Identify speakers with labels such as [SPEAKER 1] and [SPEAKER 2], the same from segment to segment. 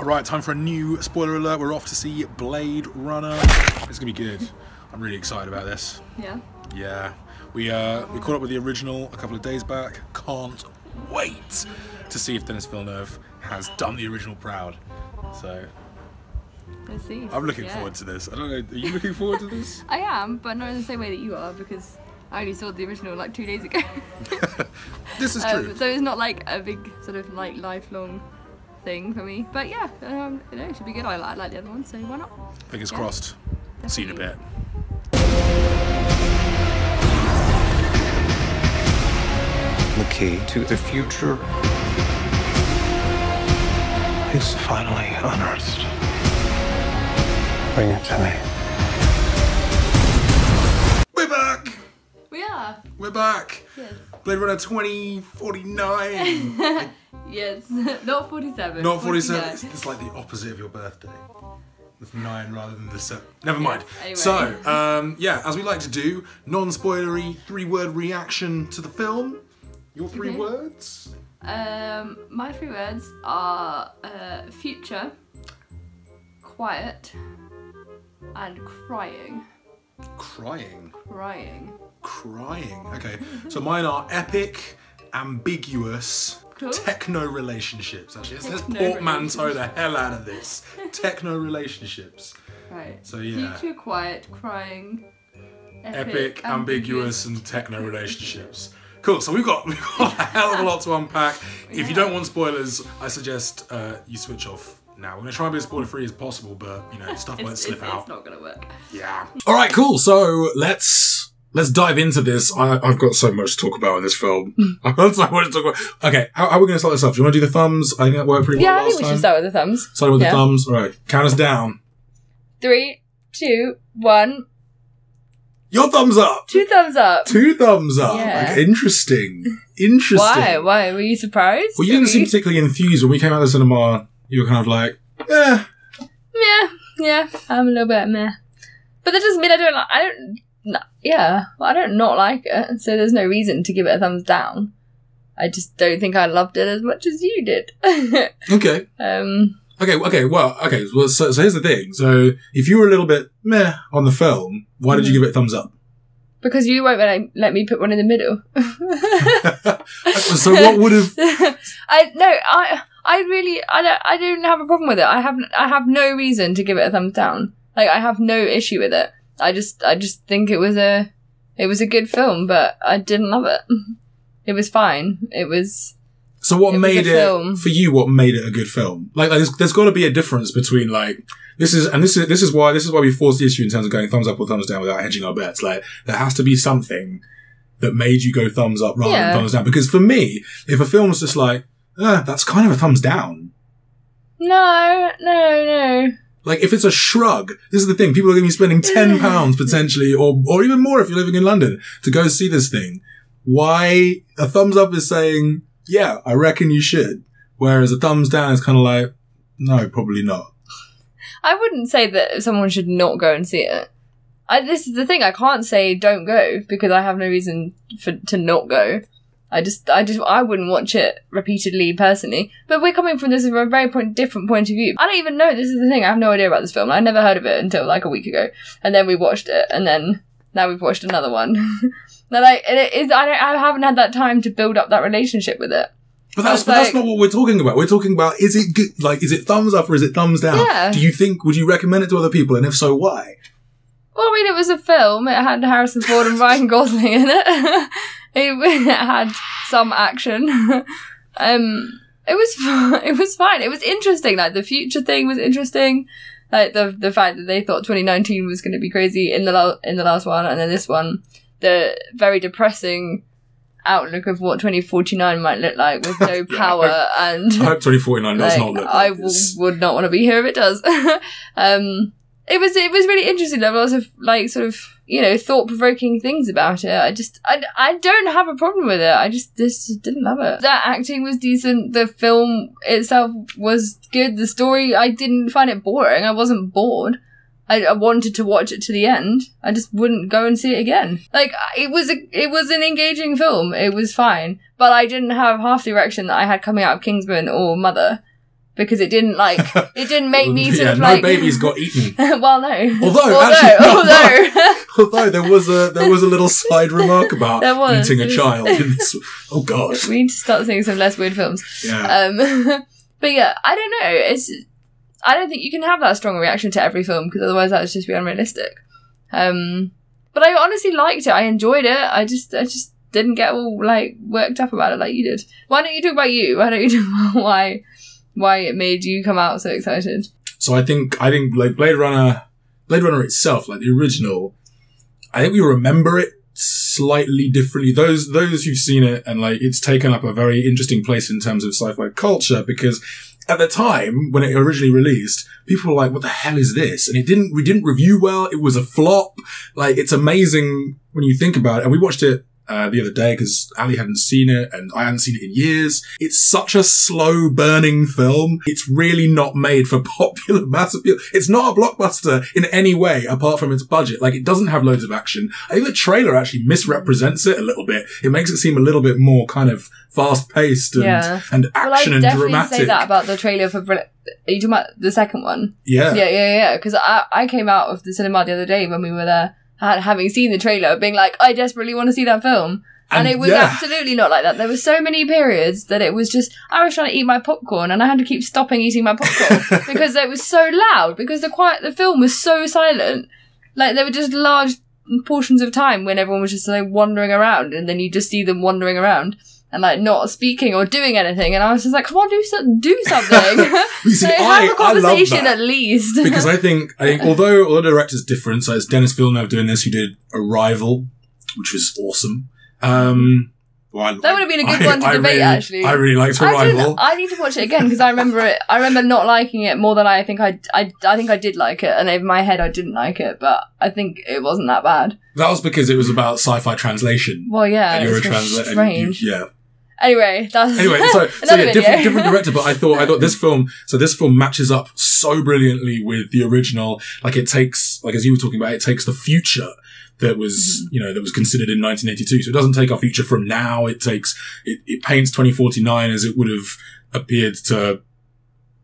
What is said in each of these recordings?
[SPEAKER 1] Alright, time for a new spoiler alert. We're off to see Blade Runner. It's gonna be good. I'm really excited about this.
[SPEAKER 2] Yeah?
[SPEAKER 1] Yeah. We caught up with the original a couple of days back. Can't wait to see if Denis Villeneuve has done the original proud. So
[SPEAKER 2] let's see.
[SPEAKER 1] I'm looking forward to this. I don't know, are you looking forward to this?
[SPEAKER 2] I am, but not in the same way that you are, because I only saw the original like 2 days ago.
[SPEAKER 1] This is true.
[SPEAKER 2] So it's not like a big sort of like lifelong thing for me. But yeah, you know, it should be good. I like the other one, so why not?
[SPEAKER 1] Fingers crossed.
[SPEAKER 2] Definitely.
[SPEAKER 1] See you in a bit.
[SPEAKER 3] The key to the future is finally unearthed. Bring it to me.
[SPEAKER 1] We're back!
[SPEAKER 2] We are.
[SPEAKER 1] We're back!
[SPEAKER 2] Yes.
[SPEAKER 1] Blade Runner 2049!
[SPEAKER 2] Yes. Not 47.
[SPEAKER 1] Not 47. It's like the opposite of your birthday. With 9 rather than the 7. Never mind.
[SPEAKER 2] Anyway.
[SPEAKER 1] So, yeah, as we like to do, non-spoilery 3-word reaction to the film. Your 3 words?
[SPEAKER 2] My 3 words are future, quiet, and crying.
[SPEAKER 1] Crying.
[SPEAKER 2] Crying.
[SPEAKER 1] Crying. Okay. So mine are epic, ambiguous,
[SPEAKER 2] cool.
[SPEAKER 1] Techno relationships. Actually, let's
[SPEAKER 2] Techno
[SPEAKER 1] portmanteau the hell out of this. Techno relationships.
[SPEAKER 2] Right.
[SPEAKER 1] So yeah.
[SPEAKER 2] Future, quiet, crying,
[SPEAKER 1] Epic, ambiguous, and techno relationships. Cool, so we've got a hell of a lot to unpack. If you don't want spoilers, I suggest you switch off now. We're going to try and be as spoiler-free as possible, but, you know, stuff might slip out.
[SPEAKER 2] It's not going to work.
[SPEAKER 1] Yeah. Alright, cool, so let's dive into this. I've got so much to talk about in this film. I've got so much to talk about. Okay, how are we going to start this off? Do you want to do the thumbs? I think that worked pretty well last time.
[SPEAKER 2] Yeah, I think we should start with the thumbs.
[SPEAKER 1] Start with the thumbs. Alright, count us down.
[SPEAKER 2] 3, 2, 1...
[SPEAKER 1] Your thumbs up!
[SPEAKER 2] 2 thumbs up!
[SPEAKER 1] 2 thumbs up!
[SPEAKER 2] Yeah.
[SPEAKER 1] Okay, interesting. Interesting.
[SPEAKER 2] Why? Were you surprised?
[SPEAKER 1] Well, you didn't seem particularly enthused when we came out of the cinema. You were kind of like, eh.
[SPEAKER 2] Yeah, I'm a little bit meh. But that doesn't mean I don't not like it, so there's no reason to give it a thumbs down. I just don't think I loved it as much as you did.
[SPEAKER 1] Okay. Well, so here's the thing. So, if you were a little bit meh on the film, why did you give it a thumbs up?
[SPEAKER 2] Because you won't let me put one in the middle.
[SPEAKER 1] So what would have...
[SPEAKER 2] I don't have a problem with it. I have no reason to give it a thumbs down. Like, I have no issue with it. I just think it was a good film, but I didn't love it. It was fine.
[SPEAKER 1] So what made it, for you, what made it a good film? Like there's got to be a difference between like, this is why we force the issue in terms of going thumbs up or thumbs down without hedging our bets. Like, there has to be something that made you go thumbs up rather than thumbs down. Because for me, if a film's just like, that's kind of a thumbs down. No. Like, if it's a shrug, this is the thing, people are going to be spending £10 potentially, or even more if you're living in London, to go see this thing. Why a thumbs up is saying, yeah, I reckon you should. Whereas a thumbs down is kind of like, no, probably not. I
[SPEAKER 2] wouldn't say that someone should not go and see it. This is the thing, I can't say don't go, because I have no reason to not go. I wouldn't watch it repeatedly personally. But we're coming from this from a very different point of view. I don't even know, this is the thing, I have no idea about this film. I never heard of it until like a week ago. And then we watched it, and then now we've watched another one. I haven't had that time to build up that relationship with it.
[SPEAKER 1] But that's not what we're talking about. We're talking about, is it good? Like, is it thumbs up or is it thumbs down?
[SPEAKER 2] Yeah.
[SPEAKER 1] Would you recommend it to other people? And if so, why?
[SPEAKER 2] Well, I mean, it was a film. It had Harrison Ford and Ryan Gosling in it. It had some action. It was fine. It was interesting. Like, the future thing was interesting. Like, the fact that they thought 2019 was going to be crazy in the last one, and then this one, the very depressing outlook of what 2049 might look like with no power. And
[SPEAKER 1] I hope 2049 does not look like
[SPEAKER 2] this. Would not want to be here if it does. It was really interesting. There were lots of like sort of, you know, thought-provoking things about it. I don't have a problem with it. I just didn't love it. The acting was decent. The film itself was good. The story, I didn't find it boring. I wasn't bored. I wanted to watch it to the end. I just wouldn't go and see it again. Like, it was an engaging film. It was fine. But I didn't have half the erection that I had coming out of Kingsman or Mother. because it didn't make me sort of
[SPEAKER 1] no
[SPEAKER 2] like...
[SPEAKER 1] babies got eaten.
[SPEAKER 2] Well, no.
[SPEAKER 1] Although there was a little side remark about eating a child in this. Oh God.
[SPEAKER 2] We need to start seeing some less weird films.
[SPEAKER 1] Yeah.
[SPEAKER 2] But yeah, I don't know. I don't think you can have that strong reaction to every film, because otherwise that would just be unrealistic. But I honestly liked it. I enjoyed it. I just didn't get all like worked up about it like you did. Why don't you talk about you? Why don't you talk about why it made you come out so excited?
[SPEAKER 1] So I think like Blade Runner itself, like the original, I think we remember it slightly differently. Those who've seen it, and like it's taken up a very interesting place in terms of sci-fi culture, because at the time when it originally released, people were like, what the hell is this? And we didn't review well. It was a flop. Like, it's amazing when you think about it. And we watched it the other day because Ali hadn't seen it and I hadn't seen it in years. It's such a slow burning film. It's really not made for popular mass appeal. It's not a blockbuster in any way apart from its budget. Like, it doesn't have loads of action. I think the trailer actually misrepresents it a little bit. It makes it seem a little bit more kind of fast paced and action and dramatic.
[SPEAKER 2] Well, I definitely say that about the trailer for... Are you talking about the second one?
[SPEAKER 1] Yeah.
[SPEAKER 2] Yeah. Because I came out of the cinema the other day when we were there, having seen the trailer, being like, I desperately want to see that film. And it was absolutely not like that. There were so many periods that it was just, I was trying to eat my popcorn and I had to keep stopping eating my popcorn because it was so loud, because the film was so silent. Like, there were just large portions of time when everyone was just like wandering around, and then you just see them wandering around and like not speaking or doing anything, and I was just like, come on, do something.
[SPEAKER 1] You see,
[SPEAKER 2] like, have a conversation
[SPEAKER 1] I love that,
[SPEAKER 2] at least.
[SPEAKER 1] because I think although the director's different, so it's Denis Villeneuve doing this, who did Arrival, which was awesome. That
[SPEAKER 2] would have been a good one to debate, actually.
[SPEAKER 1] I really liked Arrival.
[SPEAKER 2] I need to watch it again, because I remember it. I remember not liking it more than I think I think I did like it, and in my head I didn't like it, but I think it wasn't that bad.
[SPEAKER 1] That was because it was about sci-fi translation.
[SPEAKER 2] Well, yeah,
[SPEAKER 1] and you were
[SPEAKER 2] strange.
[SPEAKER 1] Yeah.
[SPEAKER 2] Anyway, so
[SPEAKER 1] yeah, different director, but I thought this film matches up so brilliantly with the original. Like, it takes, like as you were talking about, it takes the future that was, that was considered in 1982. So it doesn't take our future from now. It paints 2049 as it would have appeared to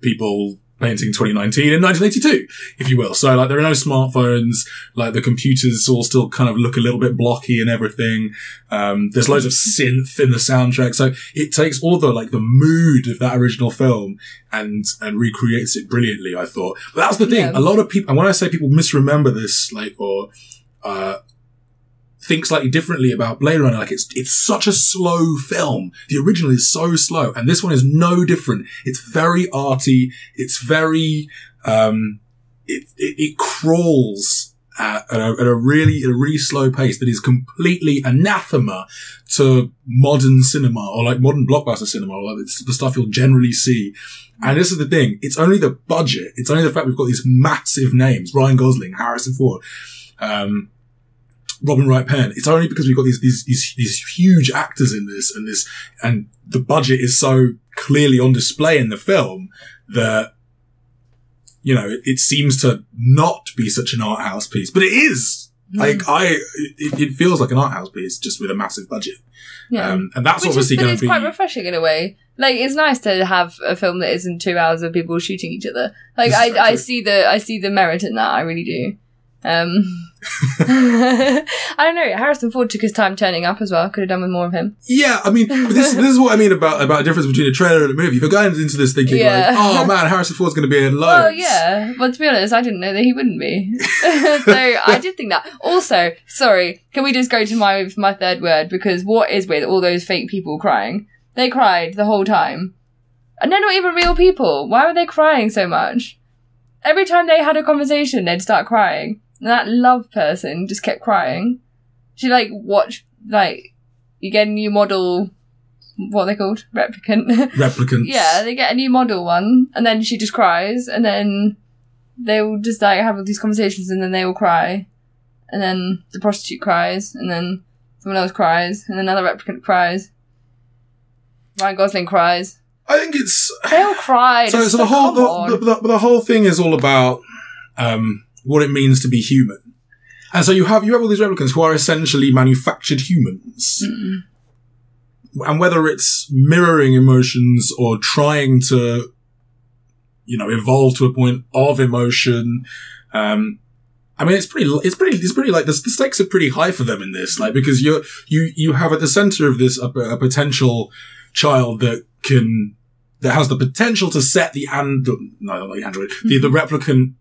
[SPEAKER 1] people painting 2019 in 1982, if you will. So, like, there are no smartphones, like, the computers all still kind of look a little bit blocky and everything. There's loads of synth in the soundtrack. So it takes all the mood of that original film and recreates it brilliantly, I thought. But that's the thing. Yeah. A lot of people, and when I say people misremember this, or think slightly differently about Blade Runner, like, it's such a slow film. The original is so slow, and this one is no different. It's very arty. It's very, it crawls at a really slow pace that is completely anathema to modern cinema, or like modern blockbuster cinema, or like it's the stuff you'll generally see. And this is the thing. It's only the budget. It's only the fact we've got these massive names: Ryan Gosling, Harrison Ford, Robin Wright Penn. It's only because we've got these huge actors in this, and the budget is so clearly on display in the film that, it seems to not be such an art house piece, but it is. Like, it feels like an art house piece, just with a massive budget. Yeah. And that's obviously going to be...
[SPEAKER 2] It's quite refreshing in a way. Like, it's nice to have a film that isn't 2 hours of people shooting each other. Like, I see the merit in that. I really do. I don't know. Harrison Ford took his time turning up as well. Could have done with more of him.
[SPEAKER 1] Yeah, I mean, this is what I mean about the difference between a trailer and a movie. If you're going into this thinking like, oh man, Harrison Ford's going to be in loads.
[SPEAKER 2] Well, yeah. Well, to be honest, I didn't know that he wouldn't be. So I did think that. Also, sorry, can we just go to my third word? Because what is with all those fake people crying? They cried the whole time, and they're not even real people. Why were they crying so much? Every time they had a conversation, they'd start crying. And that love person just kept crying. She, watched, you get a new model, what are they called?
[SPEAKER 1] Replicants.
[SPEAKER 2] Yeah, they get a new model one, and then she just cries, and then they will just, have all these conversations, and then they will cry. And then the prostitute cries, and then someone else cries, and then another replicant cries. Ryan Gosling cries.
[SPEAKER 1] I think it's...
[SPEAKER 2] They all cried.
[SPEAKER 1] So the whole thing is all about... what it means to be human. And so you have all these replicants who are essentially manufactured humans. Mm-mm. And whether it's mirroring emotions or trying to evolve to a point of emotion. I mean, it's pretty like the stakes are pretty high for them in this, like, because you have at the center of this a potential child that has the potential to set the replicant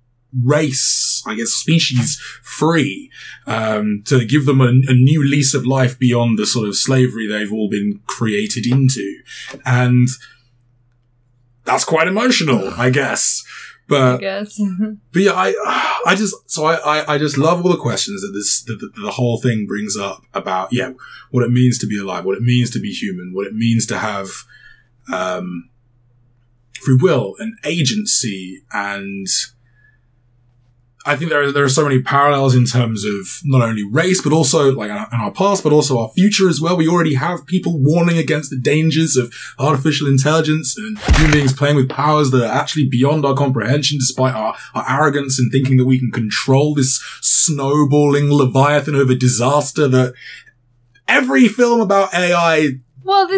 [SPEAKER 1] race, I guess, species free, to give them a new lease of life beyond the sort of slavery they've all been created into. And that's quite emotional, I guess. But yeah, I just love all the questions that the whole thing brings up about, what it means to be alive, what it means to be human, what it means to have, free will and agency. And I think there are so many parallels in terms of not only race, but also like in our past, but also our future as well. We already have people warning against the dangers of artificial intelligence and human beings playing with powers that are actually beyond our comprehension, despite our arrogance in thinking that we can control this snowballing leviathan of a disaster that every film about AI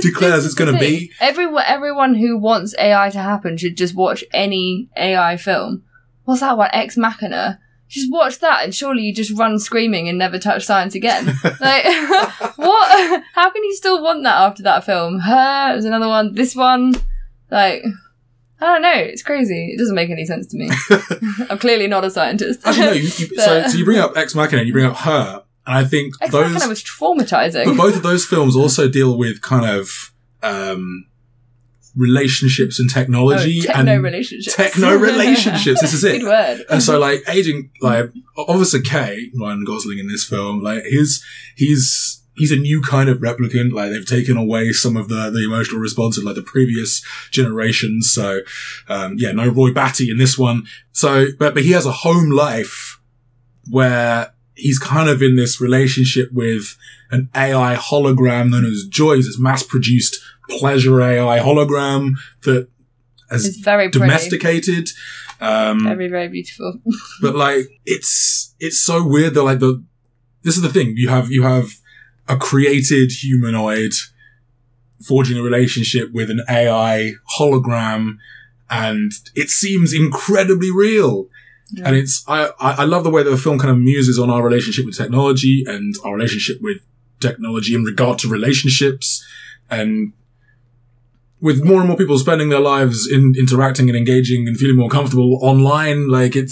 [SPEAKER 1] declares it's going to be.
[SPEAKER 2] Everyone who wants AI to happen should just watch any AI film. What's that one? Ex Machina. Just watch that and surely you just run screaming and never touch science again. Like, what? How can you still want that after that film? Her is another one. This one. Like, I don't know. It's crazy. It doesn't make any sense to me. I'm clearly not a scientist.
[SPEAKER 1] Actually, no. So you bring up Ex Machina and you bring up Her. And I think
[SPEAKER 2] Ex Machina was traumatizing.
[SPEAKER 1] But both of those films also deal with kind of, relationships and technology.
[SPEAKER 2] Relationships.
[SPEAKER 1] Techno relationships. This is it.
[SPEAKER 2] Good word.
[SPEAKER 1] And so, like, Officer K, Ryan Gosling in this film, like, he's a new kind of replicant. Like, they've taken away some of the emotional response of, like, the previous generations. So, no Roy Batty in this one. So, but he has a home life where he's kind of in this relationship with an AI hologram known as Joy, this mass-produced pleasure AI hologram that is very domesticated.
[SPEAKER 2] Very, very beautiful.
[SPEAKER 1] But like, it's so weird that like this is the thing. You have a created humanoid forging a relationship with an AI hologram, and it seems incredibly real. Yeah. And I love the way that the film kind of muses on our relationship with technology and our relationship with technology in regard to relationships, and with more and more people spending their lives in interacting and engaging and feeling more comfortable online, like it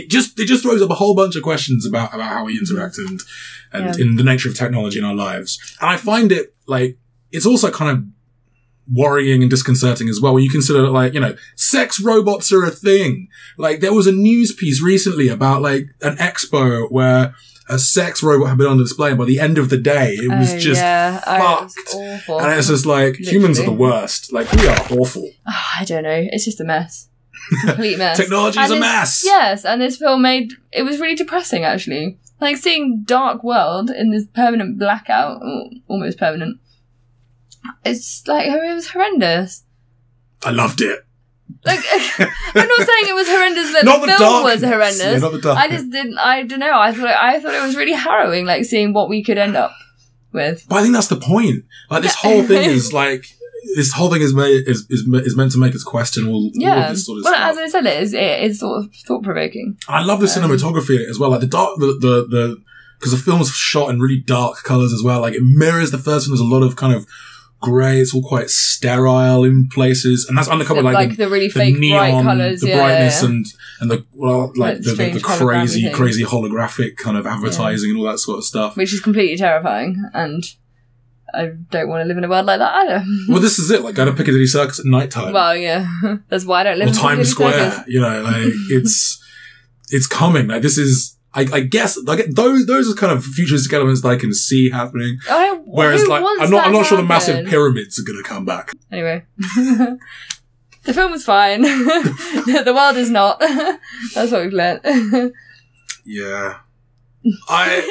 [SPEAKER 1] just throws up a whole bunch of questions about how we interact and in the nature of technology in our lives. And I find it like, it's also kind of worrying and disconcerting as well when you consider like, sex robots are a thing. Like there was a news piece recently about like an expo where a sex robot had been on display, and by the end of the day, it was just fucked.
[SPEAKER 2] It was awful.
[SPEAKER 1] And it's just like, humans are the worst. Like, we are awful.
[SPEAKER 2] Oh, I don't know. It's just a mess. Complete mess.
[SPEAKER 1] Technology is a mess.
[SPEAKER 2] Yes, and this film it was really depressing, actually. Like, seeing Dark World in this permanent blackout, almost permanent, it's like, it was horrendous.
[SPEAKER 1] I loved it.
[SPEAKER 2] Like, I'm not saying it was horrendous that the film was horrendous.
[SPEAKER 1] Yeah, not the darkness.
[SPEAKER 2] I just didn't, I don't know, I thought it was really harrowing, like, seeing what we could end up with.
[SPEAKER 1] But I think that's the point. Like, this whole thing is like, is meant to make us question all of this sort of stuff.
[SPEAKER 2] Well, as I said, it is sort of thought-provoking.
[SPEAKER 1] I love the cinematography in it as well. Like, because the film's shot in really dark colours as well. Like, it mirrors the first one. There's a lot of kind of grey. It's all quite sterile in places, and that's undercovered like
[SPEAKER 2] the really fake neon, bright colours,
[SPEAKER 1] the brightness, and the crazy holographic kind of advertising and all that sort of stuff,
[SPEAKER 2] which is completely terrifying. And I don't want to live in a world like that either.
[SPEAKER 1] Well, this is it. Like, go to Piccadilly Circus at night time.
[SPEAKER 2] Well, yeah, that's why I don't live in
[SPEAKER 1] Times Square.
[SPEAKER 2] Circus.
[SPEAKER 1] Like it's coming. Like, this is. I guess those are kind of futuristic elements that I can see happening. Whereas, like, I'm not sure the massive pyramids are going to come back. Anyway,
[SPEAKER 2] the film was fine. The world is not. That's what we've learnt.
[SPEAKER 1] Yeah, I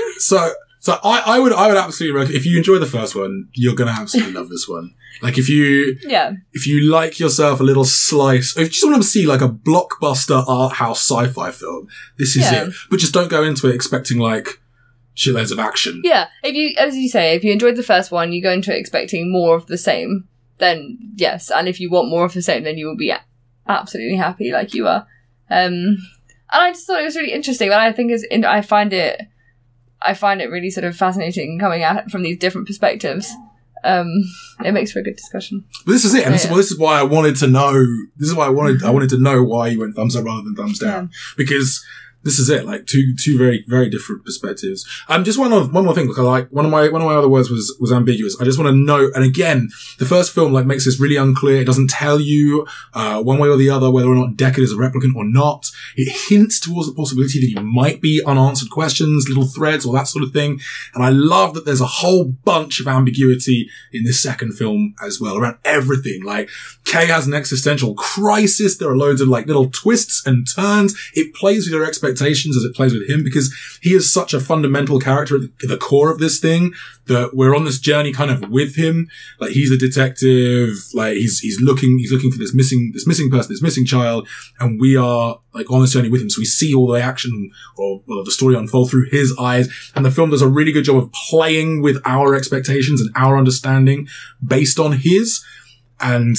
[SPEAKER 1] would absolutely recommend, if you enjoy the first one, you're going to absolutely love this one. Like, if you like yourself a little slice, if you just want to see like a blockbuster art house sci-fi film, this is it. But just don't go into it expecting like shitloads of action.
[SPEAKER 2] Yeah. As you say, if you enjoyed the first one, you go into it expecting more of the same, then yes. And if you want more of the same, then you will be absolutely happy like you are. And I just thought it was really interesting. And I think I find it really sort of fascinating coming at it from these different perspectives. It makes for a good discussion.
[SPEAKER 1] But this is it, and this is why I wanted to know. This is why I wanted to know why you went thumbs up rather than thumbs down, because this is it. Like two very, very different perspectives. Just one more thing. Because like one of my other words was ambiguous. I just want to know. And again, the first film like makes this really unclear. It doesn't tell you one way or the other whether or not Deckard is a replicant or not. It hints towards the possibility that he might be unanswered questions, little threads, all that sort of thing. And I love that there's a whole bunch of ambiguity in this second film as well around everything. Like Kay has an existential crisis. There are loads of like little twists and turns. It plays with your expectations as it plays with him, because he is such a fundamental character at the core of this thing that we're on this journey kind of with him. Like he's the detective, like he's looking for this missing person, this missing child, and we are like on this journey with him. So we see all the action or the story unfold through his eyes, and the film does a really good job of playing with our expectations and our understanding based on his. And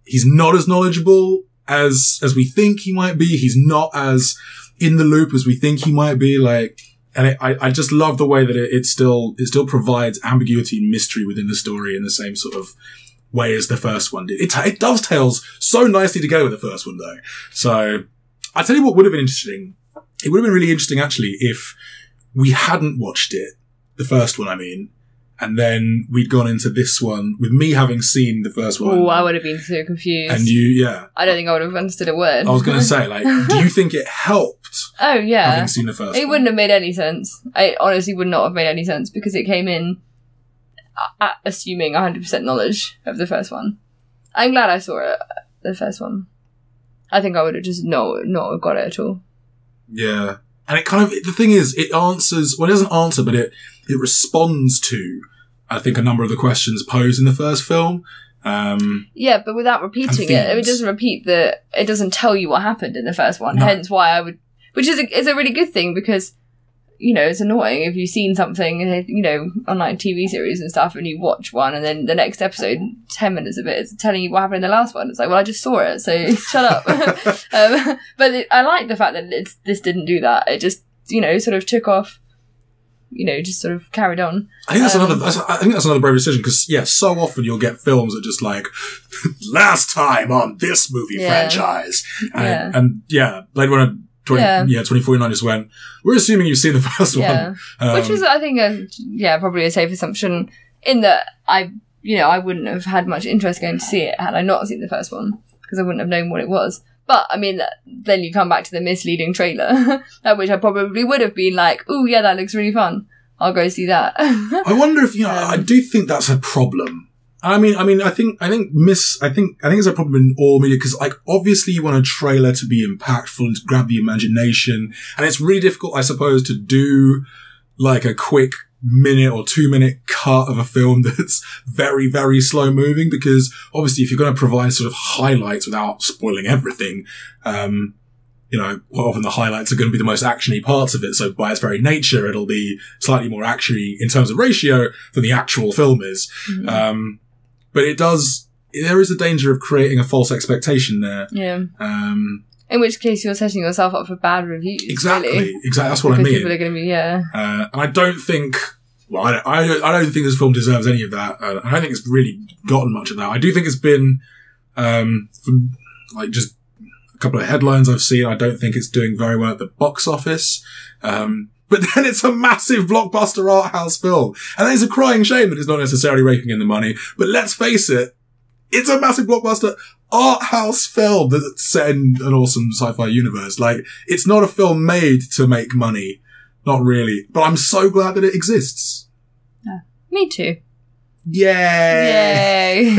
[SPEAKER 1] he's not as knowledgeable as we think he might be. He's not as in the loop as we think he might be. Like, and I just love the way that it still provides ambiguity and mystery within the story in the same sort of way as the first one did. It dovetails so nicely together with the first one though. So I tell you what would have been interesting. It would have been really interesting actually if we hadn't watched it, the first one I mean, and then we'd gone into this one with me having seen the first one.
[SPEAKER 2] Oh, I would have been so confused.
[SPEAKER 1] And yeah.
[SPEAKER 2] I don't think I would have understood a word.
[SPEAKER 1] I was going to say, like, do you think it helped?
[SPEAKER 2] Oh, yeah.
[SPEAKER 1] Having seen the first one?
[SPEAKER 2] It wouldn't have made any sense. It honestly would not have made any sense because it came in assuming 100% knowledge of the first one. I'm glad I saw it, the first one. I think I would have just not have got it at all. Yeah.
[SPEAKER 1] And it kind of, the thing is, it answers, well, it doesn't answer, but it responds to, I think, a number of the questions posed in the first film.
[SPEAKER 2] Yeah, but without repeating it. It doesn't repeat it doesn't tell you what happened in the first one. No. Hence why I would, which is a really good thing because, you know, it's annoying if you've seen something, you know, on like TV series and stuff and you watch one and then the next episode, 10 minutes of it is telling you what happened in the last one. It's like, well, I just saw it, so shut up. But I like the fact that this didn't do that. It just, you know, sort of took off, you know, just sort of carried on.
[SPEAKER 1] I think that's another brave decision because, yeah, so often you'll get films that just like, last time on this movie franchise. And Blade Runner 2049 just went, we're assuming you've seen the first one.
[SPEAKER 2] Which was, I think, probably a safe assumption in that I wouldn't have had much interest going to see it had I not seen the first one because I wouldn't have known what it was. But, I mean, then you come back to the Misleading trailer, at which I probably would have been like, ooh, yeah, that looks really fun. I'll go see that.
[SPEAKER 1] I wonder if, I do think that's a problem. I think it's a problem in all media because, like, obviously you want a trailer to be impactful and to grab the imagination. And it's really difficult, I suppose, to do, like, a quick minute or 2 minute cut of a film that's very, very slow moving because obviously if you're going to provide sort of highlights without spoiling everything, quite often the highlights are going to be the most actiony parts of it. So by its very nature, it'll be slightly more actiony in terms of ratio than the actual film is. Mm-hmm. But there is a danger of creating a false expectation there.
[SPEAKER 2] Yeah. In which case you're setting yourself up for bad reviews.
[SPEAKER 1] Exactly.
[SPEAKER 2] Really.
[SPEAKER 1] Exactly. That's what I mean.
[SPEAKER 2] People are going to be,
[SPEAKER 1] and I don't think, I don't think this film deserves any of that. I don't think it's really gotten much of that. I do think it's been, from like just a couple of headlines I've seen, I don't think it's doing very well at the box office. But then it's a massive blockbuster Arthouse film. And it's a crying shame that it's not necessarily raking in the money. But let's face it, it's a massive blockbuster Arthouse film that's set in an awesome sci-fi universe. Like, it's not a film made to make money. Not really. But I'm so glad that it exists.
[SPEAKER 2] Yeah. Me too.
[SPEAKER 1] Yay!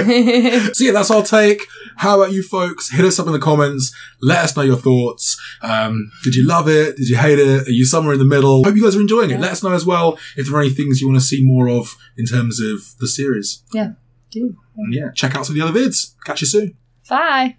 [SPEAKER 1] So yeah, that's our take. How about you folks? Hit us up in the comments. Let us know your thoughts. Did you love it? Did you hate it? Are you somewhere in the middle? Hope you guys are enjoying it. Let us know as well if there are any things you want to see more of in terms of the series.
[SPEAKER 2] Yeah, do.
[SPEAKER 1] And yeah, check out some of the other vids. Catch you soon.
[SPEAKER 2] Bye.